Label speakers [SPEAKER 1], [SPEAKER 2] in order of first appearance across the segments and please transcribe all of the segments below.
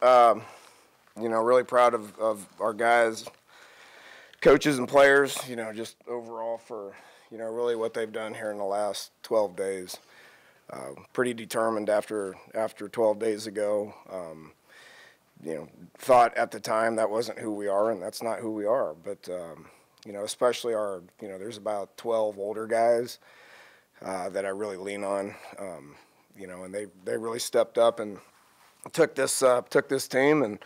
[SPEAKER 1] Really proud of our guys, coaches and players, just overall for, really what they've done here in the last 12 days. Pretty determined after 12 days ago. Thought at the time that wasn't who we are, and that's not who we are. But, especially there's about 12 older guys that I really lean on, and they really stepped up and took this team and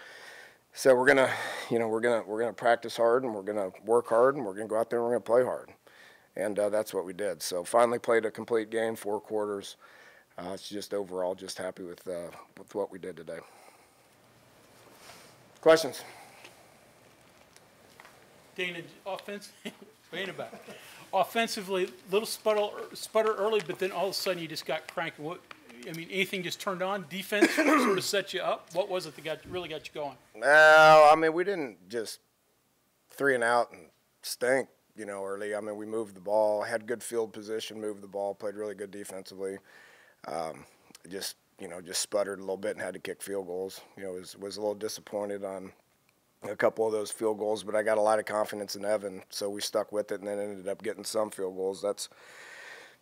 [SPEAKER 1] said we're gonna practice hard and we're gonna work hard and we're gonna go out there and we're gonna play hard, and that's what we did. So finally played a complete game, 4 quarters. It's just overall just happy with what we did today. Questions?
[SPEAKER 2] Dana, offensively, little sputter early, but then all of a sudden you just got cranking. Anything just turned on? Defense sort of set you up? What was it that really got you going?
[SPEAKER 1] No, we didn't just 3 and out and stink, early. We moved the ball, had good field position, moved the ball, played really good defensively. Just sputtered a little bit and had to kick field goals. Was a little disappointed on a couple of those field goals, but I got a lot of confidence in Evan, so we stuck with it and then ended up getting some field goals. That's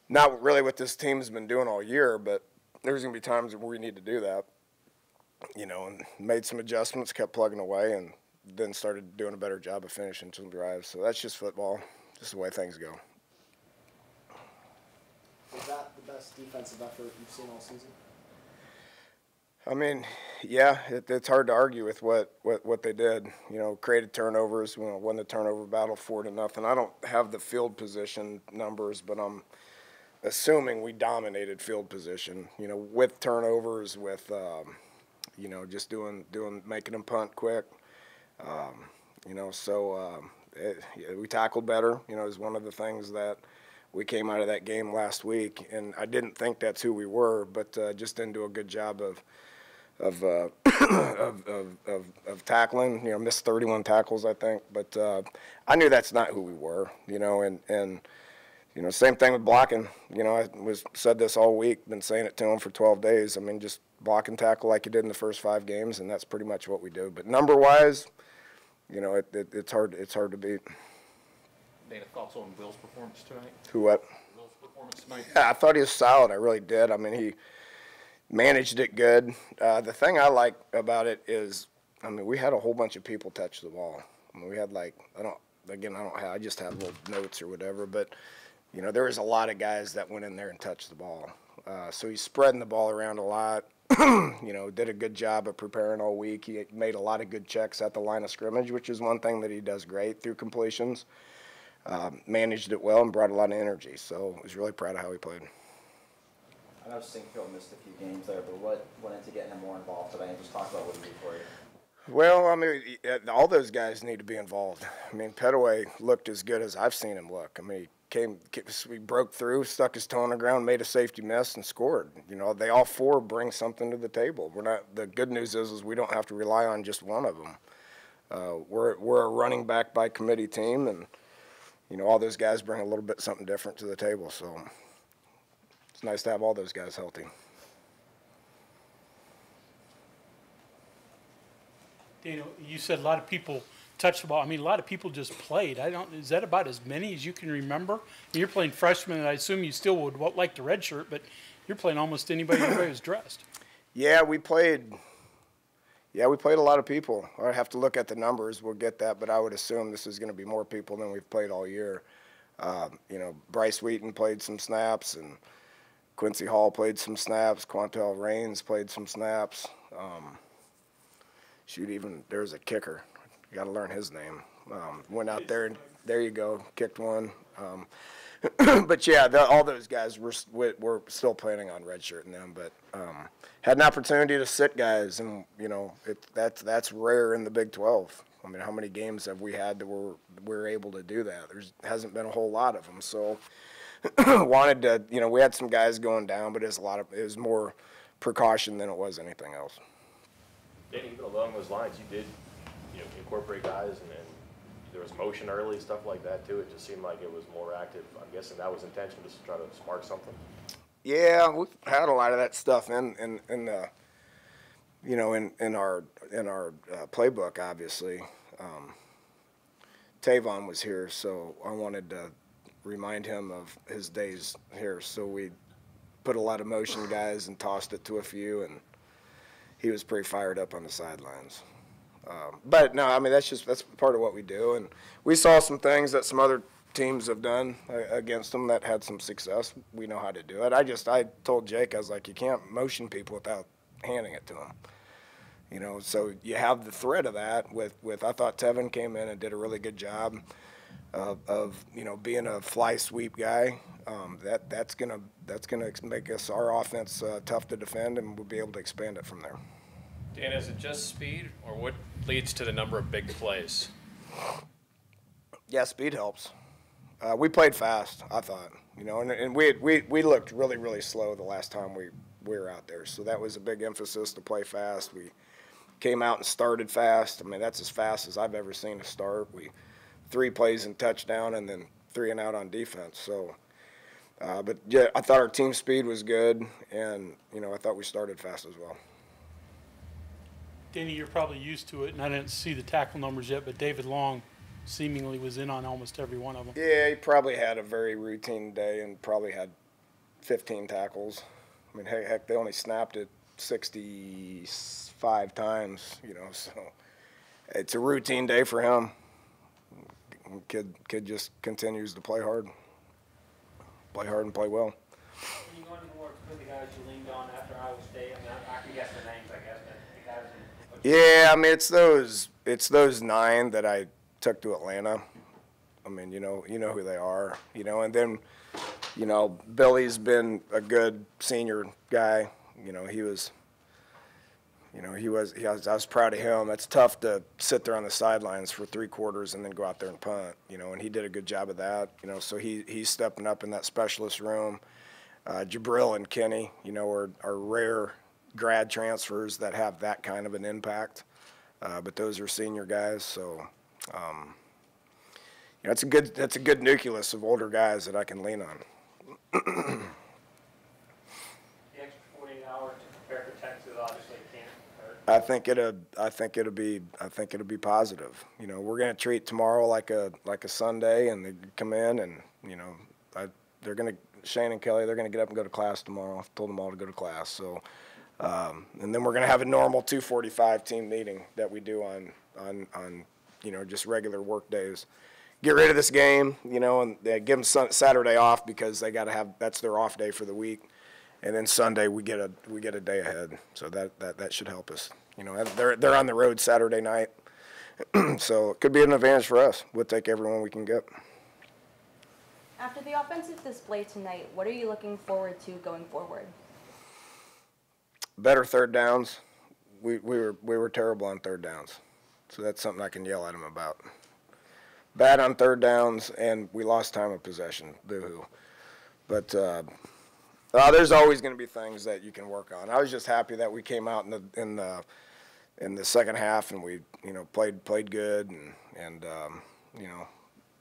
[SPEAKER 1] not really what this team's been doing all year, but there's going to be times where we need to do that, and made some adjustments, kept plugging away, and then started doing a better job of finishing some drives. So that's just football, just the way things go.
[SPEAKER 3] Is that the best defensive effort you've seen all season?
[SPEAKER 1] Yeah, it's hard to argue with what they did. Created turnovers, won the turnover battle 4-0. I don't have the field position numbers, but I'm assuming we dominated field position, with turnovers, with, just making them punt quick. We tackled better, is one of the things that we came out of that game last week, and I didn't think that's who we were, but just didn't do a good job of tackling. Missed 31 tackles, I think, but I knew that's not who we were, and same thing with blocking. I said this all week, been saying it to him for 12 days. Just block and tackle like you did in the first 5 games, and that's pretty much what we do. But number-wise, it's hard to beat.
[SPEAKER 4] Dana, thoughts on Will's performance tonight?
[SPEAKER 1] Who what?
[SPEAKER 4] Will's performance tonight?
[SPEAKER 1] Yeah, I thought he was solid. I really did. He managed it good. The thing I like about it is, we had a whole bunch of people touch the ball. We had I just have little notes or whatever, but there was a lot of guys that went in there and touched the ball. So he's spreading the ball around a lot. Did a good job of preparing all week. He made a lot of good checks at the line of scrimmage, which is one thing that he does great through completions. Managed it well and brought a lot of energy. So I was really proud of how he played.
[SPEAKER 5] I know Sinkfield missed a few games there, but what went into getting him more involved today? And just talk about what he did for you.
[SPEAKER 1] Well, all those guys need to be involved. Petaway looked as good as I've seen him look. He broke through, stuck his toe on the ground, made a safety miss, and scored. They all 4 bring something to the table. The good news is we don't have to rely on just one of them. We're a running back by committee team, and all those guys bring a little bit something different to the table. So it's nice to have all those guys healthy.
[SPEAKER 2] Dana, you said a lot of people touched the ball. A lot of people just played. Is that about as many as you can remember? You're playing freshmen, and I assume you still would like the red shirt, but you're playing almost anybody who's dressed.
[SPEAKER 1] Yeah, we played a lot of people. I have to look at the numbers. We'll get that, but I would assume this is going to be more people than we've played all year. Bryce Wheaton played some snaps, and Quincy Hall played some snaps. Quantel Raines played some snaps. There's a kicker. You got to learn his name. Went out there, and there you go, kicked one. But yeah, all those guys were still planning on redshirting them, but had an opportunity to sit guys, and that's rare in the Big 12. How many games have we had that we're able to do that? Hasn't been a whole lot of them. So wanted to, we had some guys going down, but it was more precaution than it was anything else.
[SPEAKER 4] Danny, even along those lines, you did, incorporate guys, and there was motion early, stuff like that too. It just seemed like it was more active. I'm guessing that was intentional, just to try to spark something.
[SPEAKER 1] Yeah, we've had a lot of that stuff in you know, in our playbook, obviously, Tavon was here, so I wanted to remind him of his days here. So we put a lot of motion guys and tossed it to a few, and he was pretty fired up on the sidelines. But no, I mean that's part of what we do, and we saw some things that some other teams have done against them that had some success. We know how to do it. I told Jake, I was like, you can't motion people without handing it to them. You know, so you have the threat of that with I thought Tevin came in and did a really good job of you know, being a fly sweep guy. That's gonna make our offense tough to defend, and we'll be able to expand it from there.
[SPEAKER 6] Dan, is it just speed, or what leads to the number of big plays?
[SPEAKER 1] Yeah, speed helps. We played fast, I thought, you know, and we looked really, really slow the last time we were out there. So that was a big emphasis to play fast. We came out and started fast. I mean, that's as fast as I've ever seen a start. 3 plays and touchdown, and then 3 and out on defense. So, but yeah, I thought our team speed was good, and you know, I thought we started fast as well.
[SPEAKER 2] Danny, you're probably used to it, and I didn't see the tackle numbers yet, but David Long seemingly was in on almost every one of them.
[SPEAKER 1] Yeah, he probably had a very routine day and probably had 15 tackles. I mean, heck, they only snapped it 65 times, you know, so it's a routine day for him. Kid just continues to play hard and play well.
[SPEAKER 7] Can you go into more with the guys you leaned on after Iowa State? I mean, I can guess their names, I guess, but the guys.
[SPEAKER 1] Yeah, I mean, it's those 9 that I took to Atlanta. I mean, you know who they are, you know, and then, you know, Billy's been a good senior guy. You know, I was proud of him. It's tough to sit there on the sidelines for 3 quarters and then go out there and punt, you know, and he did a good job of that, you know, so he's stepping up in that specialist room. Jabril and Kenny, you know, are rare grad transfers that have that kind of an impact, but those are senior guys, so you know, that's a good nucleus of older guys that I can lean on.
[SPEAKER 7] The extra 48 hours to prepare for Texas obviously can't hurt.
[SPEAKER 1] I think it'll be positive. You know, we're gonna treat tomorrow like a Sunday, and they come in, and you know, Shane and Kelly, they're gonna get up and go to class tomorrow. I've told them all to go to class. So, and then we're gonna have a normal 2:45 team meeting that we do on you know, just regular work days. Get rid of this game, you know, and they give them Saturday off because they got to have, that's their off day for the week, and then Sunday we get a day ahead, so that should help us. You know, they're on the road Saturday night, so it could be an advantage for us. We'll take everyone we can get.
[SPEAKER 8] After the offensive display tonight, what are you looking forward to going forward?
[SPEAKER 1] Better third downs. We were terrible on third downs, so that's something I can yell at them about. Bad on third downs, and we lost time of possession. Boo-hoo. But there's always going to be things that you can work on. I was just happy that we came out in the second half, and we, you know, played good, and you know,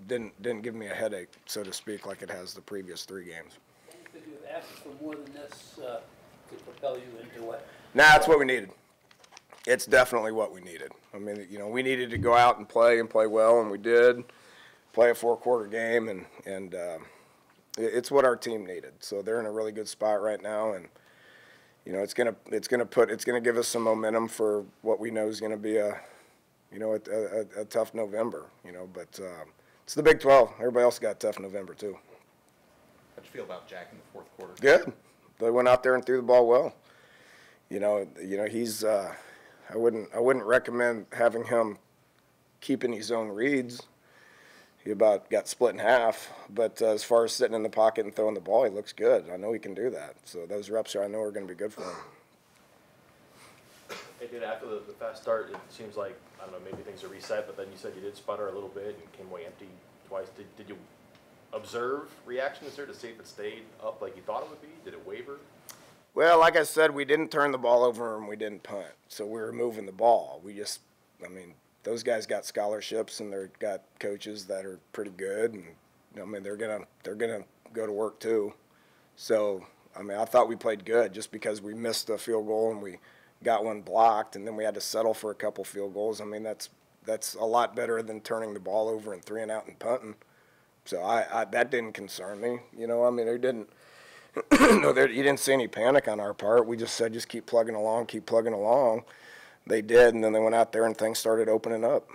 [SPEAKER 1] didn't give me a headache, so to speak, like it has the previous 3 games.
[SPEAKER 9] Could you have asked for more than this to propel you into what?
[SPEAKER 1] Nah, that's what we needed. It's definitely what we needed. I mean, you know, we needed to go out and play well, and we did. Play a 4-quarter game, and it's what our team needed. So they're in a really good spot right now, and you know, it's gonna give us some momentum for what we know is gonna be a tough November. You know, but it's the Big 12. Everybody else got a tough November too.
[SPEAKER 5] How'd you feel about Jack in the 4th quarter?
[SPEAKER 1] Good. They went out there and threw the ball well. You know, he's. I wouldn't recommend having him keeping his own reads. He about got split in half, but as far as sitting in the pocket and throwing the ball, he looks good. I know he can do that. So those reps I know are going to be good for him.
[SPEAKER 4] Hey, dude, after the fast start, it seems like, I don't know, maybe things are reset, but then you said you did sputter a little bit and came away empty twice. Did you observe reactions there to see if it stayed up like you thought it would be? Did it waver?
[SPEAKER 1] Well, like I said, we didn't turn the ball over and we didn't punt. So we were moving the ball. I mean, those guys got scholarships and they've got coaches that are pretty good, and I mean, they're gonna go to work too. So I mean, I thought we played good just because we missed the field goal and we got one blocked, and then we had to settle for a couple field goals. I mean, that's a lot better than turning the ball over and 3 and out and punting. So I that didn't concern me. You know, I mean, it didn't. No, you didn't see any panic on our part. We just said just keep plugging along, keep plugging along. They did, and then they went out there and things started opening up.